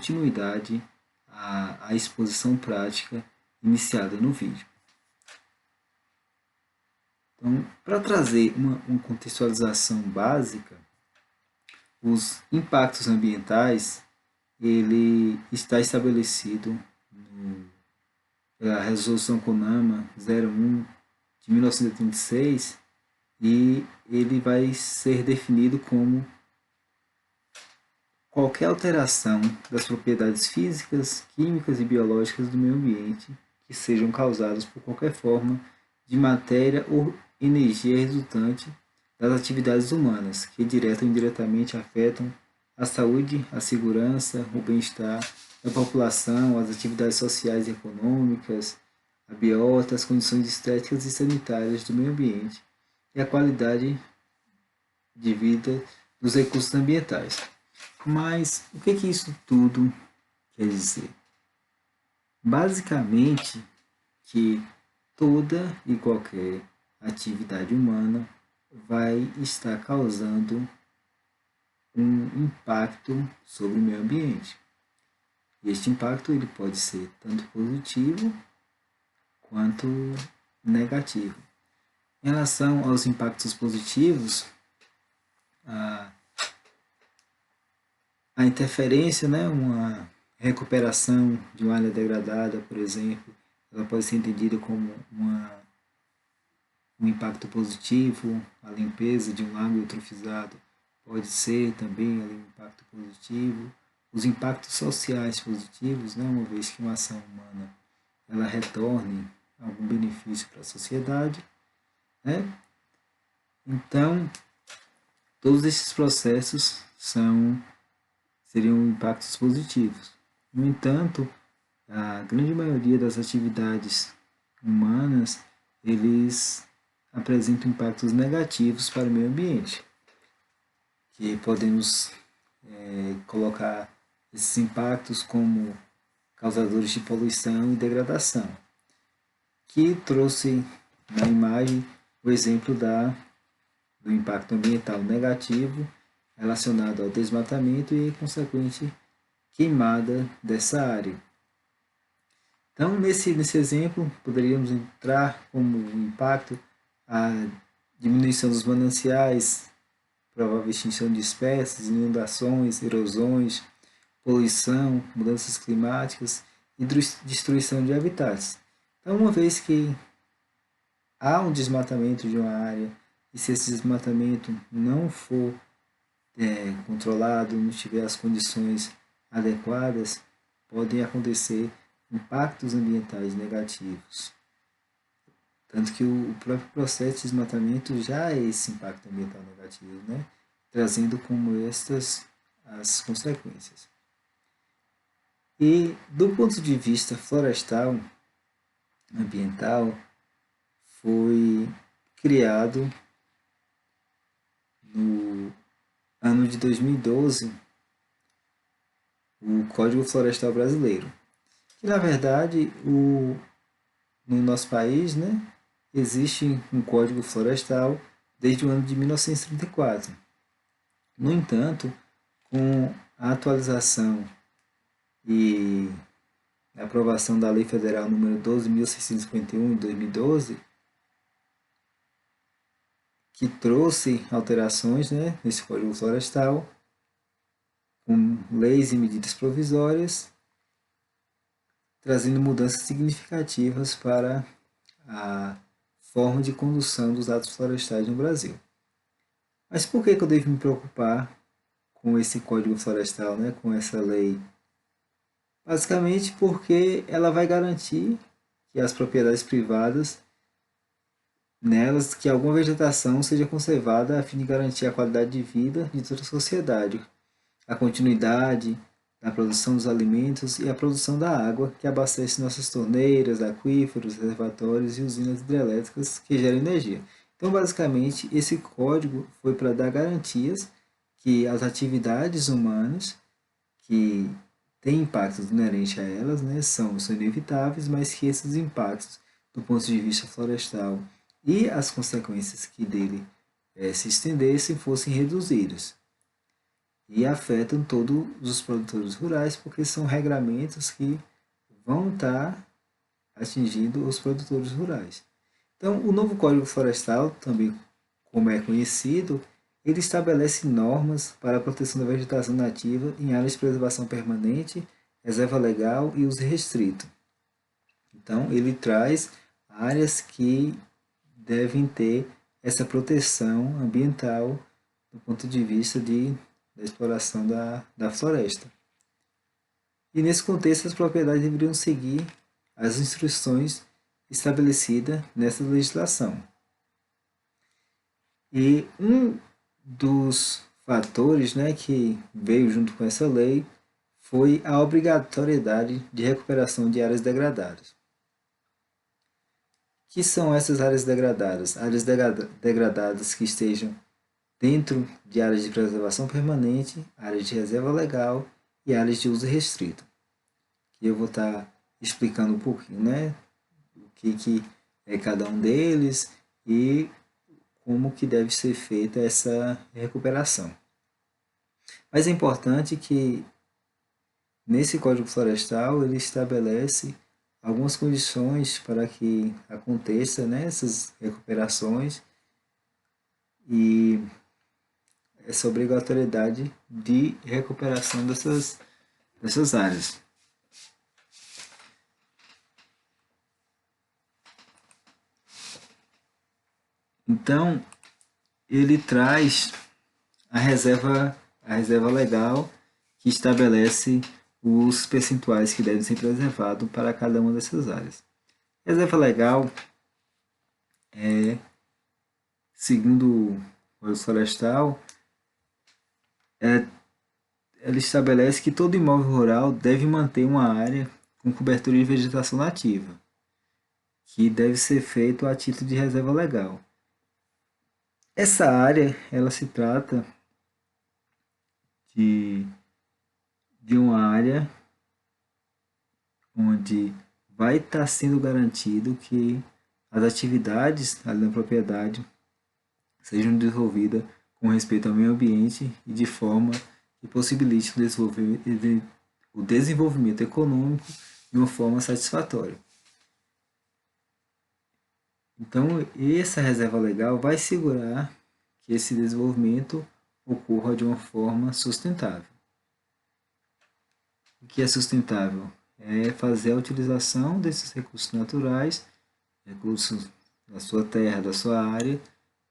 continuidade à exposição prática iniciada no vídeo. Então, para trazer uma contextualização básica, os impactos ambientais, ele está estabelecido pela Resolução CONAMA 01 de 1986 e ele vai ser definido como qualquer alteração das propriedades físicas, químicas e biológicas do meio ambiente que sejam causadas por qualquer forma de matéria ou energia resultante das atividades humanas, que direta ou indiretamente afetam a saúde, a segurança, o bem-estar da população, as atividades sociais e econômicas, a biota, as condições estéticas e sanitárias do meio ambiente e a qualidade de vida dos recursos ambientais. Mas o que isso tudo quer dizer? Basicamente, que toda e qualquer atividade humana vai estar causando um impacto sobre o meio ambiente. E este impacto ele pode ser tanto positivo quanto negativo. Em relação aos impactos positivos, a interferência, uma recuperação de uma área degradada, por exemplo, ela pode ser entendida como um impacto positivo. A limpeza de um lago eutrofizado pode ser também um impacto positivo. Os impactos sociais positivos, uma vez que uma ação humana ela retorne algum benefício para a sociedade. Então, todos esses processos seriam impactos positivos. No entanto, a grande maioria das atividades humanas, eles apresentam impactos negativos para o meio ambiente, que podemos colocar esses impactos como causadores de poluição e degradação, que trouxe na imagem o exemplo do impacto ambiental negativo relacionado ao desmatamento e consequente queimada dessa área. Então, nesse exemplo, poderíamos entrar como impacto a diminuição dos mananciais, provável extinção de espécies, inundações, erosões, poluição, mudanças climáticas e destruição de habitats. Então, uma vez que há um desmatamento de uma área, e se esse desmatamento não for controlado, não tiver as condições adequadas, podem acontecer impactos ambientais negativos. Tanto que o próprio processo de desmatamento já é esse impacto ambiental negativo, trazendo como estas as consequências. E do ponto de vista florestal, ambiental, foi criado no ano de 2012 o Código Florestal Brasileiro, que na verdade no nosso país existe um Código Florestal desde o ano de 1934. No entanto, com a atualização e a aprovação da Lei Federal número 12.651 de 2012, que trouxe alterações nesse Código Florestal, com leis e medidas provisórias, trazendo mudanças significativas para a forma de condução dos atos florestais no Brasil. Mas por que eu devo me preocupar com esse Código Florestal, com essa lei? Basicamente porque ela vai garantir que as propriedades privadas, nelas, que alguma vegetação seja conservada a fim de garantir a qualidade de vida de toda a sociedade, a continuidade da produção dos alimentos e a produção da água que abastece nossas torneiras, aquíferos, reservatórios e usinas hidrelétricas que geram energia. Então, basicamente, esse código foi para dar garantias que as atividades humanas que têm impactos inerentes a elas são inevitáveis, mas que esses impactos, do ponto de vista florestal e as consequências que dele se estendessem, fossem reduzidas. e afetam todos os produtores rurais, porque são regramentos que vão estar atingindo os produtores rurais. Então, o novo Código Florestal, também como é conhecido, ele estabelece normas para a proteção da vegetação nativa em áreas de preservação permanente, reserva legal e uso restrito. Então, ele traz áreas que devem ter essa proteção ambiental do ponto de vista da exploração da floresta. E nesse contexto, as propriedades deveriam seguir as instruções estabelecidas nessa legislação. E um dos fatores, né, que veio junto com essa lei foi a obrigatoriedade de recuperação de áreas degradadas. Que são essas áreas degradadas? Áreas degradadas que estejam dentro de áreas de preservação permanente, áreas de reserva legal e áreas de uso restrito. Que eu vou estar explicando um pouquinho, né, o que é cada um deles e como que deve ser feita essa recuperação. Mas é importante que nesse Código Florestal ele estabelece algumas condições para que aconteça, né, essas recuperações e essa obrigatoriedade de recuperação dessas áreas. Então, ele traz a reserva legal que estabelece os percentuais que devem ser preservados para cada uma dessas áreas. Reserva legal é, segundo o Código Florestal, ela estabelece que todo imóvel rural deve manter uma área com cobertura de vegetação nativa, que deve ser feito a título de reserva legal. Essa área, ela se trata de uma área onde vai estar sendo garantido que as atividades ali na propriedade sejam desenvolvidas com respeito ao meio ambiente e de forma que possibilite o desenvolvimento econômico de uma forma satisfatória. Então, essa reserva legal vai segurar que esse desenvolvimento ocorra de uma forma sustentável. O que é sustentável? É fazer a utilização desses recursos naturais, recursos da sua terra, da sua área,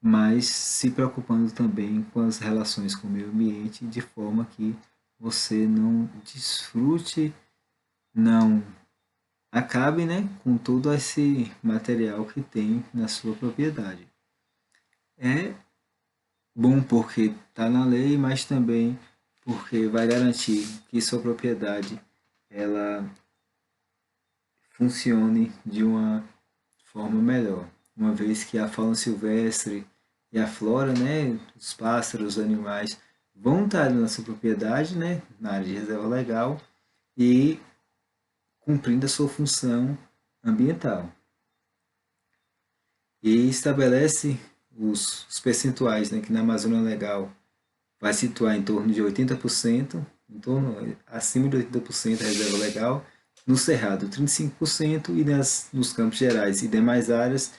mas se preocupando também com as relações com o meio ambiente, de forma que você não desfrute, não acabe, né, com todo esse material que tem na sua propriedade. É bom porque está na lei, mas também porque vai garantir que sua propriedade ela funcione de uma forma melhor, uma vez que a fauna silvestre e a flora, né, os pássaros, os animais, vão estar ali na sua propriedade, né, na área de reserva legal e cumprindo a sua função ambiental. E estabelece os percentuais, né, que na Amazônia Legal vai situar em torno de 80%, acima de 80% da reserva legal, no Cerrado 35% e nos Campos Gerais e demais áreas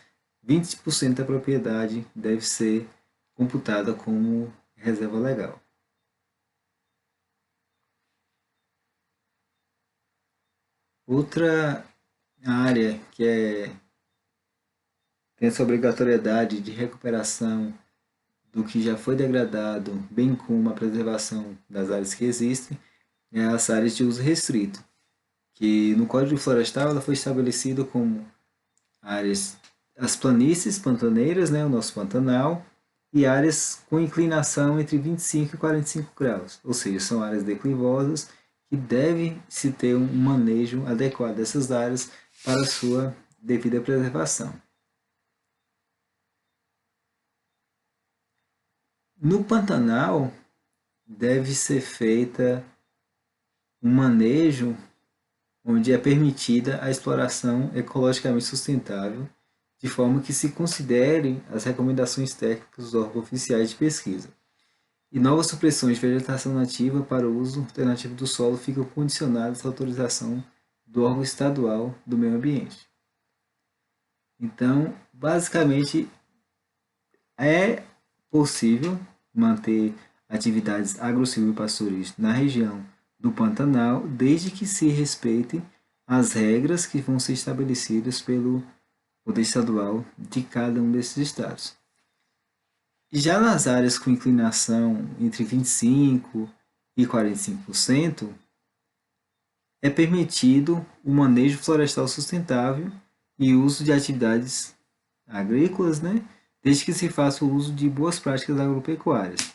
20% da propriedade deve ser computada como reserva legal. Outra área que tem essa obrigatoriedade de recuperação do que já foi degradado, bem como a preservação das áreas que existem, é as áreas de uso restrito, que no Código Florestal ela foi estabelecida como áreas, as planícies pantaneiras, né, o nosso Pantanal, e áreas com inclinação entre 25 e 45 graus, ou seja, são áreas declivosas que deve se ter um manejo adequado dessas áreas para a sua devida preservação. No Pantanal, deve ser feita um manejo onde é permitida a exploração ecologicamente sustentável, de forma que se considere as recomendações técnicas dos órgãos oficiais de pesquisa. e novas supressões de vegetação nativa para o uso alternativo do solo ficam condicionadas à autorização do órgão estadual do meio ambiente. Então, basicamente, é possível manter atividades agro-silvopastoris na região do Pantanal, desde que se respeitem as regras que vão ser estabelecidas pelo poder estadual de cada um desses estados. Já nas áreas com inclinação entre 25% e 45%, é permitido o manejo florestal sustentável e o uso de atividades agrícolas, né, desde que se faça o uso de boas práticas agropecuárias.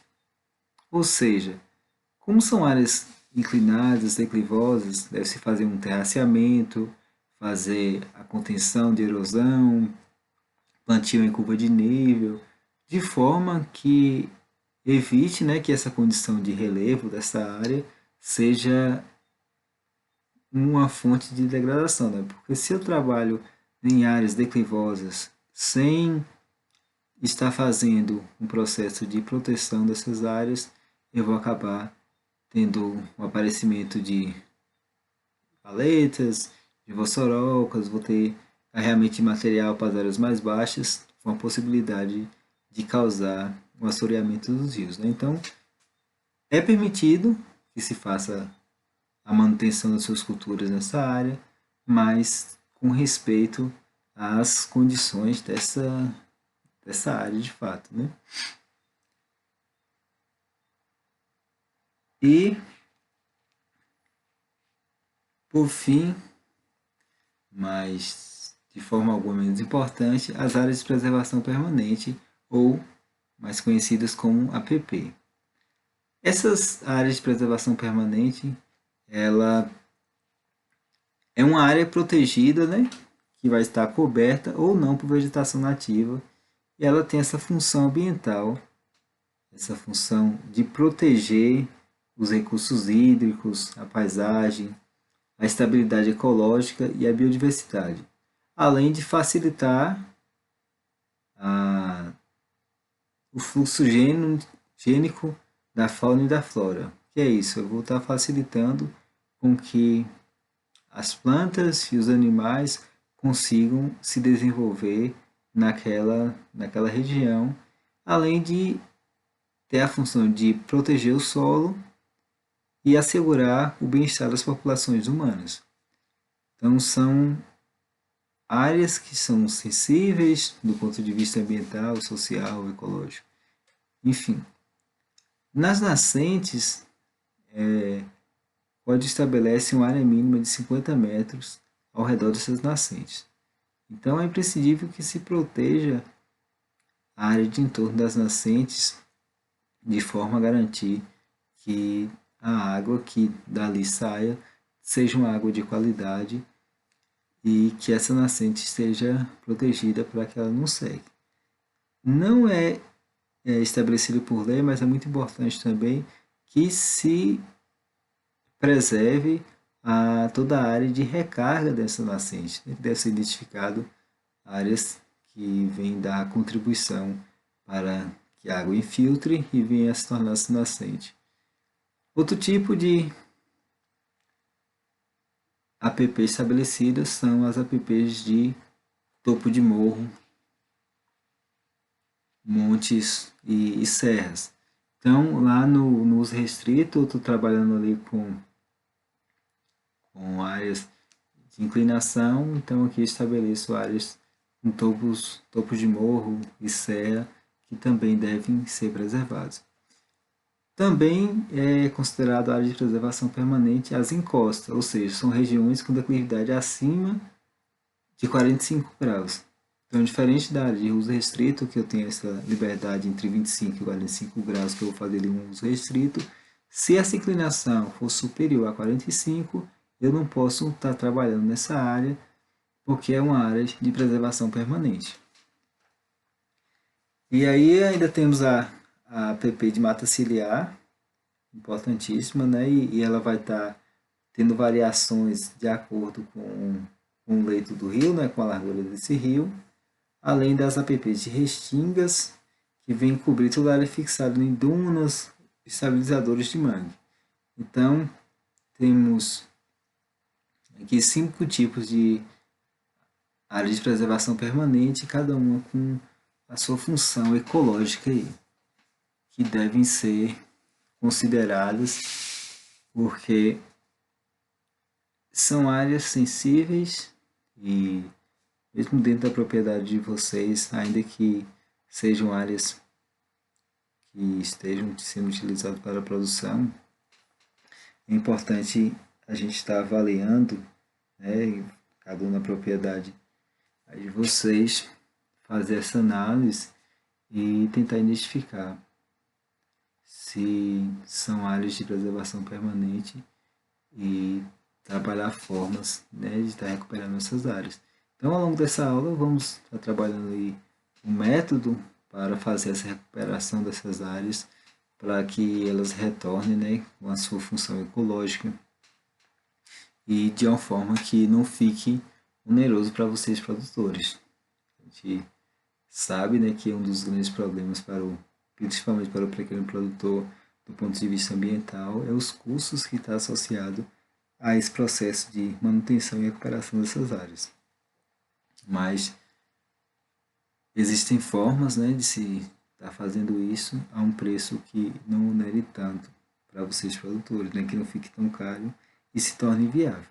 Ou seja, como são áreas inclinadas, declivosas, deve-se fazer um terraceamento, fazer a contenção de erosão, plantio em curva de nível, de forma que evite, né, que essa condição de relevo dessa área seja uma fonte de degradação, né? Porque se eu trabalho em áreas declivosas sem estar fazendo um processo de proteção dessas áreas, eu vou acabar tendo o aparecimento de paletas, de vossorocas, vou ter carregamento de material para as áreas mais baixas, com a possibilidade de causar o assoreamento dos rios, né? Então, é permitido que se faça a manutenção das suas culturas nessa área, mas com respeito às condições dessa área de fato, né? E, por fim, mas de forma alguma menos importante, as áreas de preservação permanente, ou mais conhecidas como APP. Essas áreas de preservação permanente, ela é uma área protegida, né, que vai estar coberta ou não por vegetação nativa, e ela tem essa função ambiental, essa função de proteger os recursos hídricos, a paisagem, a estabilidade ecológica e a biodiversidade, além de facilitar o fluxo gênico da fauna e da flora. Que é isso? Eu vou estar facilitando com que as plantas e os animais consigam se desenvolver naquela região, além de ter a função de proteger o solo e assegurar o bem-estar das populações humanas. Então, são áreas que são sensíveis do ponto de vista ambiental, social, ecológico. Enfim, nas nascentes, pode estabelecer uma área mínima de 50 metros ao redor dessas nascentes. Então, é imprescindível que se proteja a área de entorno das nascentes de forma a garantir que a água que dali saia seja uma água de qualidade e que essa nascente esteja protegida para que ela não seque. Não é estabelecido por lei, mas é muito importante também que se preserve toda a área de recarga dessa nascente. Deve ser identificado áreas que vêm dar contribuição para que a água infiltre e venha a se tornar nascente. Outro tipo de APP estabelecidas são as APPs de topo de morro, montes e serras. Então, lá no uso restrito, eu estou trabalhando ali com áreas de inclinação, então aqui estabeleço áreas com topos de morro e serra que também devem ser preservados. Também é considerado área de preservação permanente as encostas, ou seja, são regiões com declividade acima de 45 graus. Então, diferente da área de uso restrito, que eu tenho essa liberdade entre 25 e 45 graus, que eu vou fazer ali um uso restrito, se essa inclinação for superior a 45, eu não posso estar trabalhando nessa área, porque é uma área de preservação permanente. E aí ainda temos a APP de mata ciliar, importantíssima, né? E ela vai estar tendo variações de acordo com o leito do rio, né? Com a largura desse rio, além das APPs de restingas, que vem cobrir toda a área fixada em dunas estabilizadores de mangue. Então, temos aqui 5 tipos de áreas de preservação permanente, cada uma com a sua função ecológica aí, que devem ser consideradas porque são áreas sensíveis e mesmo dentro da propriedade de vocês, ainda que sejam áreas que estejam sendo utilizadas para a produção, é importante a gente estar avaliando, né, cada um na propriedade de vocês, fazer essa análise e tentar identificar se são áreas de preservação permanente e trabalhar formas, né, de estar recuperando essas áreas. Então, ao longo dessa aula, vamos estar trabalhando aí um método para fazer essa recuperação dessas áreas, para que elas retornem, né, com a sua função ecológica e de uma forma que não fique oneroso para vocês produtores. A gente sabe, né, que um dos grandes problemas principalmente para o pequeno produtor do ponto de vista ambiental é os custos que está associado a esse processo de manutenção e recuperação dessas áreas. Mas existem formas, né, de se estar fazendo isso a um preço que não onere tanto para vocês produtores, né, que não fique tão caro e se torne viável.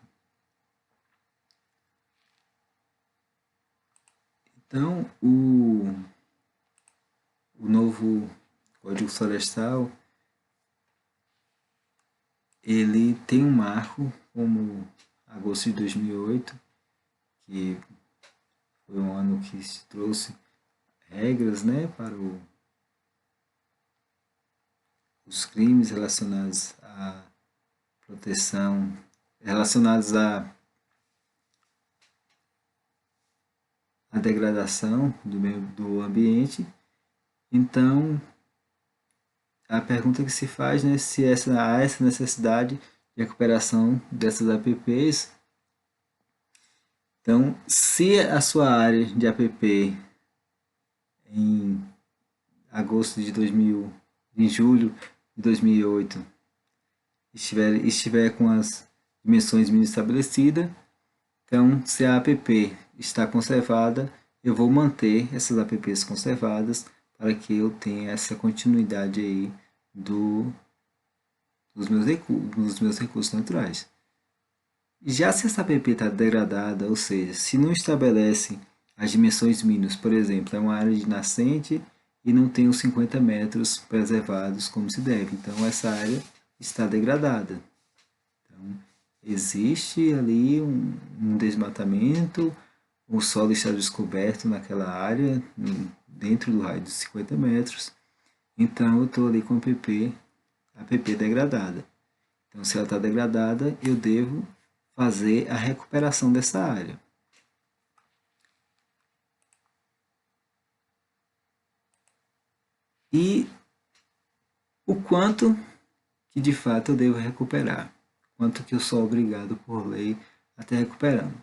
Então, o novo Código Florestal, ele tem um marco como agosto de 2008, que foi um ano que se trouxe regras, né, para os crimes relacionados à proteção, relacionados à degradação do ambiente. Então, a pergunta que se faz, né, se há essa necessidade de recuperação dessas APPs. Então, se a sua área de APP em agosto de 2000, em julho de 2008, estiver com as dimensões mínimo estabelecidas, então, se a APP está conservada, eu vou manter essas APPs conservadas para que eu tenha essa continuidade aí dos meus recursos naturais. Já se essa APP está degradada, ou seja, se não estabelece as dimensões mínimas, por exemplo, é uma área de nascente e não tem os 50 metros preservados como se deve, então essa área está degradada. Então, existe ali um desmatamento, o solo está descoberto naquela área, dentro do raio de 50 metros, então eu estou ali com a APP degradada. Então, se ela está degradada, eu devo fazer a recuperação dessa área. E o quanto que de fato eu devo recuperar, quanto que eu sou obrigado por lei a estar recuperando.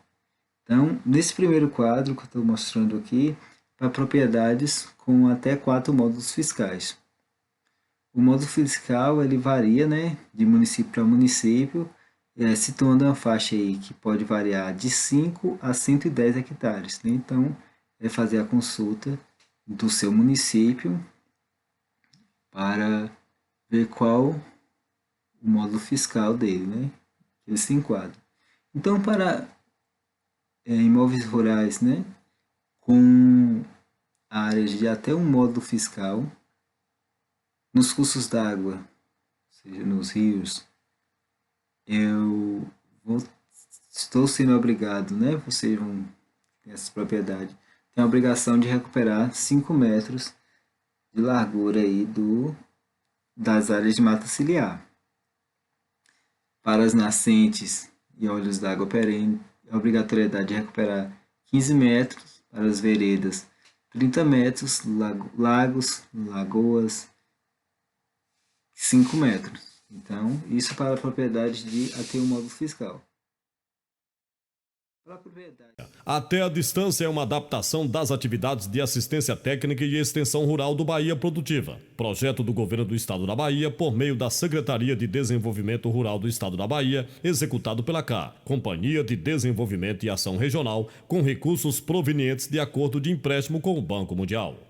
Então, nesse primeiro quadro que eu estou mostrando aqui, para propriedades com até 4 módulos fiscais. O módulo fiscal ele varia, né, de município para município, situando uma faixa aí que pode variar de 5 a 110 hectares. Né? Então, é fazer a consulta do seu município para ver qual o módulo fiscal dele, né? Ele se enquadra. Então, para imóveis rurais, né, com áreas de até um módulo fiscal, nos cursos d'água, ou seja, nos rios, estou sendo obrigado, né, vocês vão ter essa propriedade, tem a obrigação de recuperar 5 metros de largura aí das áreas de mata ciliar. Para as nascentes e olhos d'água perene, a obrigatoriedade de recuperar 15 metros, para as veredas 30 metros, lagos, lagoas 5 metros. Então, isso para a propriedade de até um módulo fiscal. propriedade. Até a distância é uma adaptação das atividades de assistência técnica e extensão rural do Bahia Produtiva. Projeto do Governo do Estado da Bahia por meio da Secretaria de Desenvolvimento Rural do Estado da Bahia, executado pela CA, Companhia de Desenvolvimento e Ação Regional, com recursos provenientes de acordo de empréstimo com o Banco Mundial.